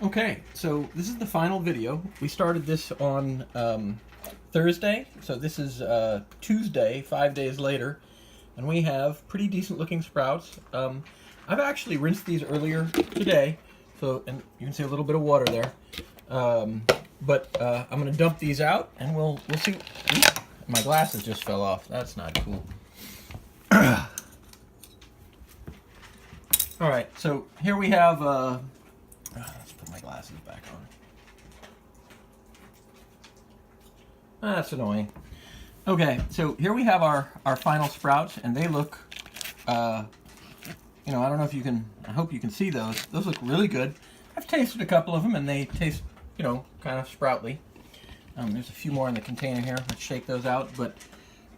Okay, so this is the final video. We started this on Thursday, so this is Tuesday, 5 days later, and we have pretty decent looking sprouts. I've actually rinsed these earlier today, so and you can see a little bit of water there. But I'm going to dump these out, and we'll see. My glasses just fell off. That's not cool. All right, so here we have. Let's put my glasses back on. That's annoying. Okay, so here we have our final sprouts, and they look, I don't know if you can, I hope you can see those. Those look really good. I've tasted a couple of them, and they taste, kind of sproutly. There's a few more in the container here. Let's shake those out, but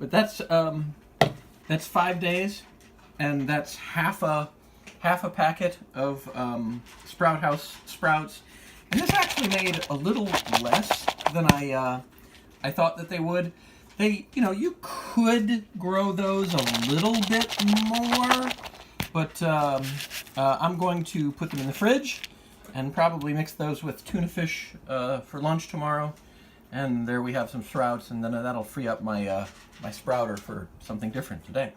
that's 5 days, and that's half a packet of Sprout House sprouts, and this actually made a little less than I thought that they would. You could grow those a little bit more, but I'm going to put them in the fridge and probably mix those with tuna fish for lunch tomorrow. And there we have some sprouts, and then that'll free up my my sprouter for something different today.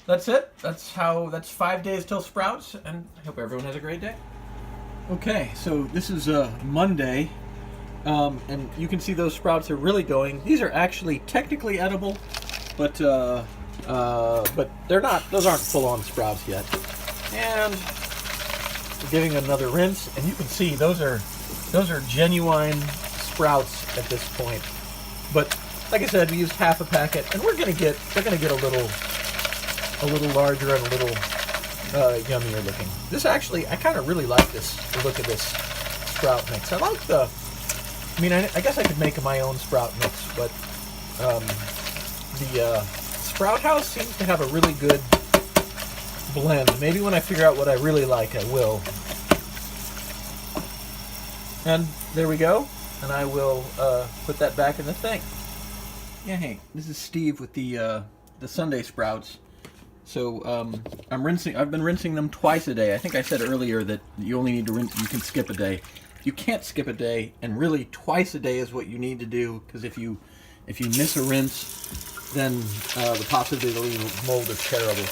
That's it. That's 5 days till sprouts, and I hope everyone has a great day. Okay, so this is Monday, and you can see those sprouts are really going. These are actually technically edible, but they're not. Those aren't full-on sprouts yet. And we're giving another rinse, and you can see those are genuine sprouts at this point. But like I said, we used half a packet, and they're gonna get a little larger and a little yummier looking. This actually, I kind of really like the look of this sprout mix. I like I guess I could make my own sprout mix, but the Sprout House seems to have a really good blend. Maybe when I figure out what I really like, I will. And there we go. And I will put that back in the thing. Yeah, hey, this is Steve with the Sunday sprouts. So I've been rinsing them twice a day. I think I said earlier that you only need to rinse. You can skip a day. You can't skip a day, and really twice a day is what you need to do. Because if you miss a rinse, then the possibility of mold is terrible.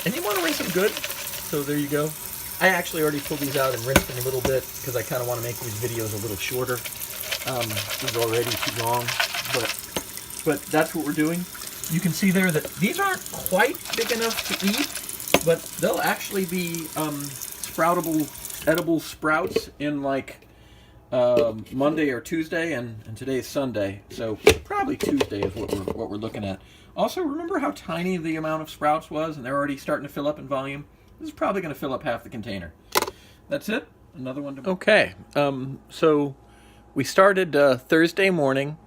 And you want to rinse them good. So there you go. I actually already pulled these out and rinsed them a little bit because I kind of want to make these videos a little shorter. These are already too long, but that's what we're doing. You can see there that these aren't quite big enough to eat, but they'll actually be sproutable, edible sprouts in like Monday or Tuesday, and today's Sunday, so probably Tuesday is what we're looking at. Also, remember how tiny the amount of sprouts was, and they're already starting to fill up in volume? This is probably going to fill up half the container. That's it. Another one to... Okay, so we started Thursday morning.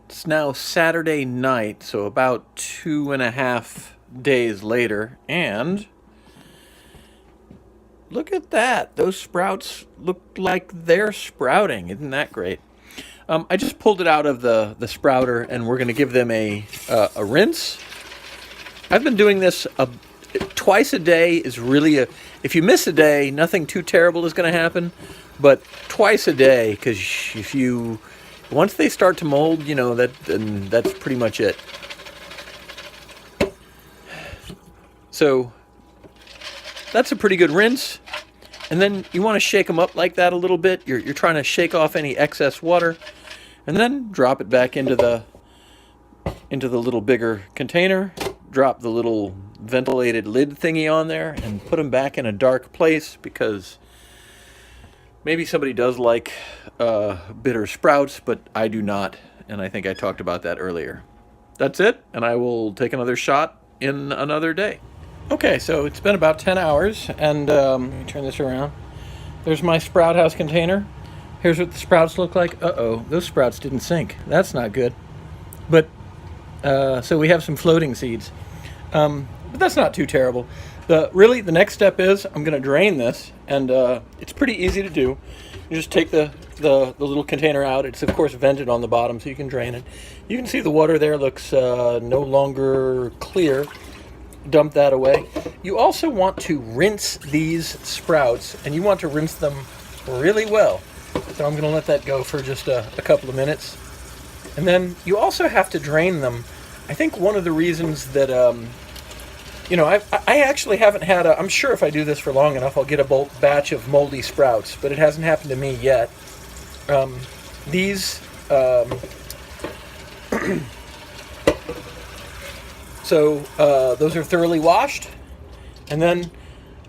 It's now Saturday night, so about 2.5 days later, and look at that. Those sprouts look like they're sprouting. Isn't that great? I just pulled it out of the sprouter, and we're going to give them a rinse. I've been doing this twice a day is really if you miss a day, nothing too terrible is going to happen, but twice a day, because once they start to mold, that's pretty much it. So that's a pretty good rinse, and then you want to shake them up like that a little bit. You're trying to shake off any excess water, and then drop it back into the little bigger container. Drop the little ventilated lid thingy on there and put them back in a dark place, because maybe somebody does like bitter sprouts, but I do not, and I think I talked about that earlier. That's it, and I will take another shot in another day. Okay, so it's been about 10 hours, and let me turn this around. There's my Sprout House container. Here's what the sprouts look like. Uh-oh, those sprouts didn't sink. That's not good. But, so we have some floating seeds. But that's not too terrible. The next step is I'm going to drain this, and it's pretty easy to do. You just take the little container out. It's, of course, vented on the bottom, so you can drain it. You can see the water there looks no longer clear. Dump that away. You also want to rinse these sprouts, and you want to rinse them really well. So I'm going to let that go for just a couple of minutes. And then you also have to drain them. I think one of the reasons that, you know, I actually haven't had I'm sure if I do this for long enough, I'll get a bulk batch of moldy sprouts, but it hasn't happened to me yet. These, so those are thoroughly washed. And then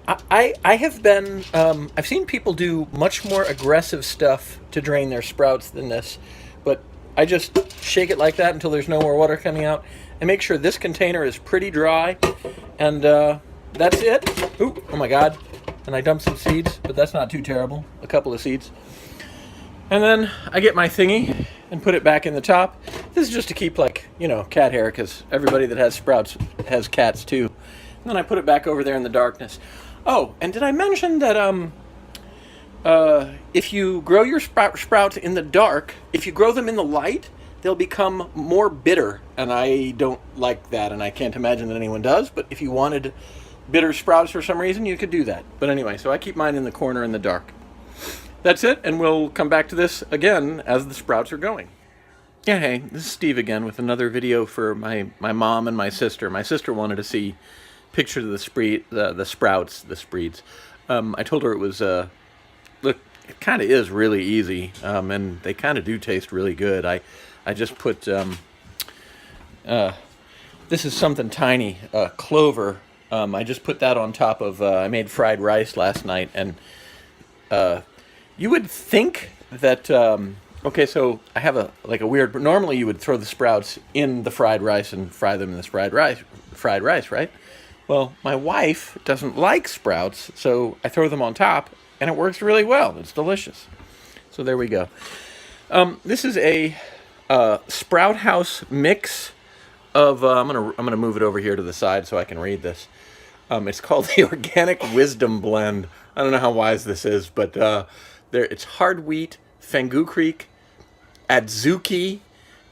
I have been, I've seen people do much more aggressive stuff to drain their sprouts than this, but I just shake it like that until there's no more water coming out. And make sure this container is pretty dry, and that's it. Ooh, oh my God. And I dumped some seeds, but that's not too terrible. A couple of seeds. And then I get my thingy and put it back in the top. This is just to keep, like, you know, cat hair, because everybody that has sprouts has cats too. And then I put it back over there in the darkness. Oh, and did I mention that if you grow your sprouts in the dark, if you grow them in the light, they'll become more bitter, and I don't like that, and I can't imagine that anyone does, but if you wanted bitter sprouts for some reason, you could do that. But anyway, so I keep mine in the corner in the dark. That's it, and we'll come back to this again as the sprouts are going. Yeah, hey, this is Steve again with another video for my mom and my sister. My sister wanted to see pictures of the sprouts, the spreads. I told her it was, look, it kind of is really easy, and they kind of do taste really good. I just put, this is something tiny, clover. I just put that on top of, I made fried rice last night, and you would think that, okay, so I have a weird, normally you would throw the sprouts in the fried rice and fry them in this fried rice, right? Well, my wife doesn't like sprouts, so I throw them on top, and it works really well. It's delicious. So there we go. This is a Sprout House mix of, I'm gonna move it over here to the side so I can read this. It's called the Organic Wisdom Blend. I don't know how wise this is, but it's hard wheat, fenugreek, adzuki,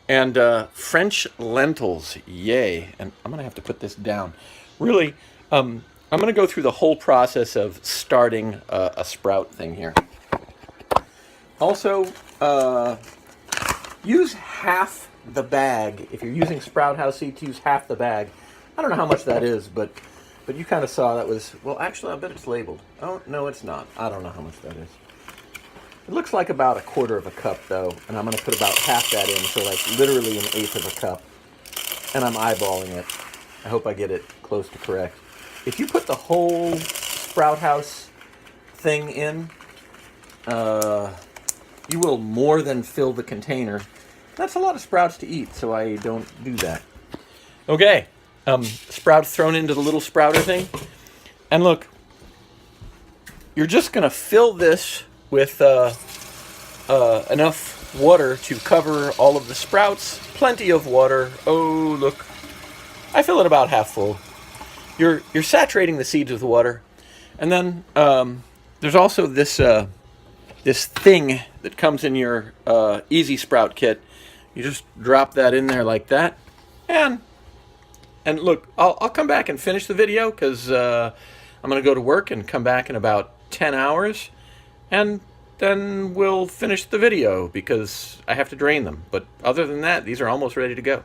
and French lentils. Yay. And I'm going to have to put this down. Really, I'm going to go through the whole process of starting a sprout thing here. Also, use half the bag. If you're using Sprout House seeds, use half the bag. I don't know how much that is, but you kind of saw that was, well, actually, I bet it's labeled. Oh, no, it's not. I don't know how much that is. It looks like about 1/4 of a cup, though, and I'm going to put about half that in, so like literally 1/8 of a cup. And I'm eyeballing it. I hope I get it close to correct. If you put the whole Sprout House thing in, you will more than fill the container. That's a lot of sprouts to eat, so I don't do that. Okay, sprouts thrown into the little sprouter thing. And look, you're just going to fill this with enough water to cover all of the sprouts. Plenty of water. Oh, look. I fill it about half full. You're saturating the seeds with water. And then there's also this this thing that comes in your Easy Sprout kit. You just drop that in there like that. And look, I'll come back and finish the video because I'm going to go to work and come back in about 10 hours. And then we'll finish the video because I have to drain them. But other than that, these are almost ready to go.